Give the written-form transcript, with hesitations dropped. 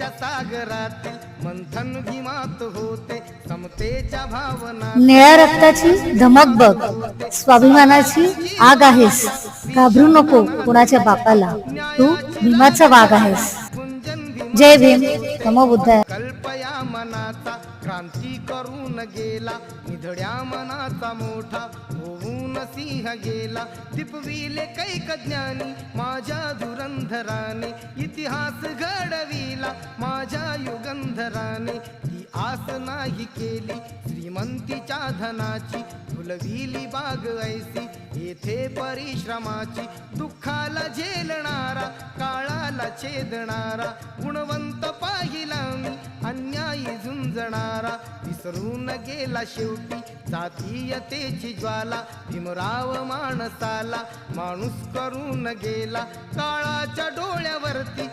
या सागरातील मंथन भीमात होते समतेच्या भावना निळ्या रक्ताची धमक बघ, स्वाभिमानाची आग आहेस, घाबरू नको कुणाच्या बापाला, तू भीमाचा वाघ आहेस. जय भीम, नमो बुद्धाय. कल्पया मनाचा क्रांती करून गेला, निधड्या मनाचा मोठा होऊन सिंह गेला. दिपविले कैक ज्ञानी माझ्या धुरंधराने, इतिहास घडविला माझ्या युगंधराने. ती आस नाही केली श्रीमंतीच्या धनाची, फुलविली बाग ऐसी येथे परिश्रमाची. दुःखाला झेलणारा काळाला छेदणारा, गुणवंत पाहिला मी अन्यायी झुंजणारा. विसरून गेला शेवटी जातीयतेची ज्वाला, भीमराव माणसाला माणूस करून गेला काळाच्या डोळ्यावरती.